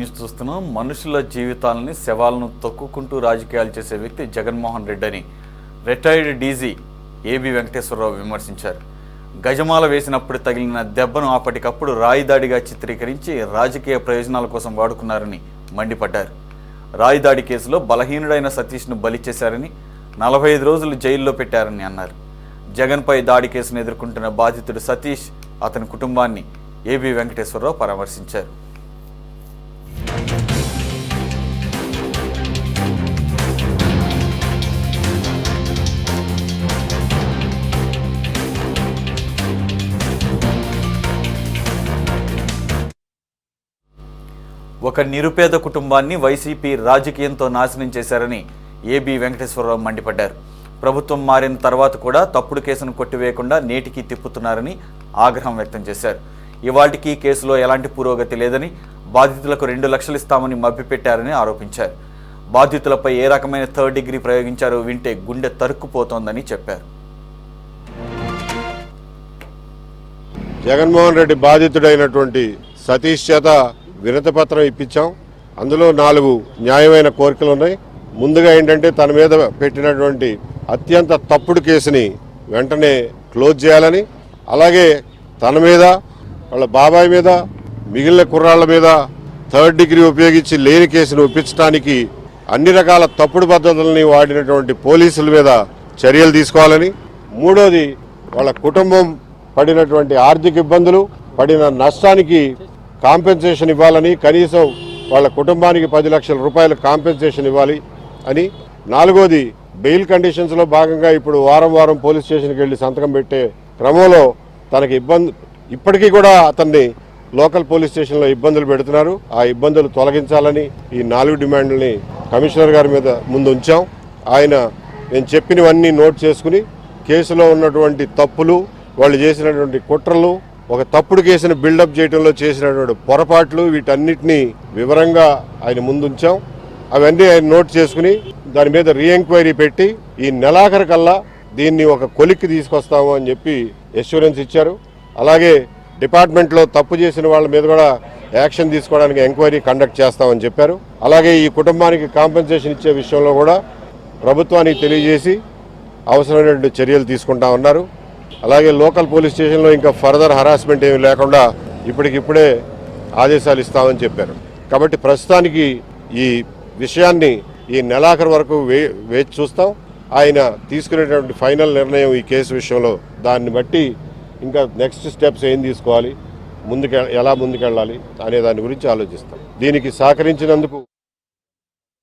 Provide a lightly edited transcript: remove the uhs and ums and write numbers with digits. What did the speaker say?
చూస్తున్నాం. మనుషుల జీవితాలని శవాలను తొక్కుకుంటూ రాజకీయాలు చేసే వ్యక్తి జగన్మోహన్ రెడ్డి అని రిటైర్డ్ డీజీ ఏబి వెంకటేశ్వరరావు విమర్శించారు. గజమాల వేసినప్పుడు తగిలిన దెబ్బను అప్పటికప్పుడు రాయిదాడిగా చిత్రీకరించి రాజకీయ ప్రయోజనాల కోసం వాడుకున్నారని మండిపడ్డారు. రాయిదాడి కేసులో బలహీనుడైన సతీష్ను బలి చేశారని 45 రోజులు జైల్లో పెట్టారని అన్నారు. జగన్పై దాడి కేసును ఎదుర్కొంటున్న బాధితుడు సతీష్, అతని కుటుంబాన్ని ఏబి వెంకటేశ్వరరావు పరామర్శించారు. ఒక నిరుపేద కుటుంబాన్ని వైసీపీ రాజకీయంతో నాశనం చేశారని ఏబి వెంకటేశ్వరరావు మండిపడ్డారు. ప్రభుత్వం మారిన తర్వాత కూడా తప్పుడు కేసును కొట్టివేయకుండా నేటికి తిప్పుతున్నారని ఆగ్రహం వ్యక్తం చేశారు. ఇవాళకి కేసులో ఎలాంటి పురోగతి లేదని, బాధితులకు 2 లక్షలు ఇస్తామని మభ్యపెట్టారని ఆరోపించారు. బాధితులపై ఏ రకమైన థర్డ్ డిగ్రీ ప్రయోగించారో వింటే గుండె తరుక్కుపోతోందని చెప్పారు. జగన్మోహన్ రెడ్డి బాధితుడైనటువంటి సతీష్ చేత వినతిపత్రం ఇప్పించాం. అందులో 4 న్యాయమైన కోరికలు ఉన్నాయి. ముందుగా ఏంటంటే తన మీద పెట్టినటువంటి అత్యంత తప్పుడు కేసుని వెంటనే క్లోజ్ చేయాలని, అలాగే తన మీద, వాళ్ళ బాబాయ్ మీద, మిగిలిన కుర్రాళ్ళ మీద థర్డ్ డిగ్రీ ఉపయోగించి లేని కేసును ఒప్పించడానికి అన్ని రకాల తప్పుడు పద్ధతులని వాడినటువంటి పోలీసుల మీద చర్యలు తీసుకోవాలని, మూడోది వాళ్ళ కుటుంబం పడినటువంటి ఆర్థిక ఇబ్బందులు, పడిన నష్టానికి కాంపెన్సేషన్ ఇవ్వాలని, కనీసం వాళ్ళ కుటుంబానికి 10 లక్షల రూపాయల కాంపెన్సేషన్ ఇవ్వాలి అని, నాలుగోది బెయిల్ కండిషన్స్లో భాగంగా ఇప్పుడు వారం పోలీస్ స్టేషన్కి వెళ్ళి సంతకం పెట్టే క్రమంలో తనకి ఇప్పటికీ కూడా అతన్ని లోకల్ పోలీస్ స్టేషన్లో ఇబ్బందులు పెడుతున్నారు. ఆ ఇబ్బందులు తొలగించాలని ఈ 4 డిమాండ్లని కమిషనర్ గారి మీద ముందు ఉంచాం. ఆయన నేను చెప్పినవన్నీ నోట్ చేసుకుని కేసులో ఉన్నటువంటి తప్పులు, వాళ్ళు చేసినటువంటి కుట్రలు, ఒక తప్పుడు కేసును బిల్డప్ చేయడంలో చేసినటువంటి పొరపాట్లు, వీటన్నిటినీ వివరంగా ఆయన ముందుంచాం. అవన్నీ ఆయన నోట్ చేసుకుని దాని మీద రీఎంక్వైరీ పెట్టి ఈ నెలాఖరు కల్లా దీన్ని ఒక కొలిక్కి తీసుకొస్తాము అని చెప్పి అష్యూరెన్స్ ఇచ్చారు. అలాగే డిపార్ట్మెంట్లో తప్పు చేసిన వాళ్ళ మీద కూడా యాక్షన్ తీసుకోవడానికి ఎంక్వైరీ కండక్ట్ చేస్తామని చెప్పారు. అలాగే ఈ కుటుంబానికి కాంపెన్సేషన్ ఇచ్చే విషయంలో కూడా ప్రభుత్వానికి తెలియజేసి అవసరమైనటువంటి చర్యలు తీసుకుంటా ఉన్నారు. అలాగే లోకల్ పోలీస్ స్టేషన్లో ఇంకా ఫర్దర్ హరాస్మెంట్ ఏమి లేకుండా ఇప్పటికిప్పుడే ఆదేశాలు ఇస్తామని చెప్పారు. కాబట్టి ప్రస్తుతానికి ఈ విషయాన్ని ఈ నెలాఖరు వరకు వేచి చూస్తాం. ఆయన తీసుకునేటువంటి ఫైనల్ నిర్ణయం ఈ కేసు విషయంలో, దాన్ని బట్టి ఇంకా నెక్స్ట్ స్టెప్స్ ఏం తీసుకోవాలి, ఎలా ముందుకెళ్ళాలి అనే దాని గురించి ఆలోచిస్తాం. దీనికి సహకరించినందుకు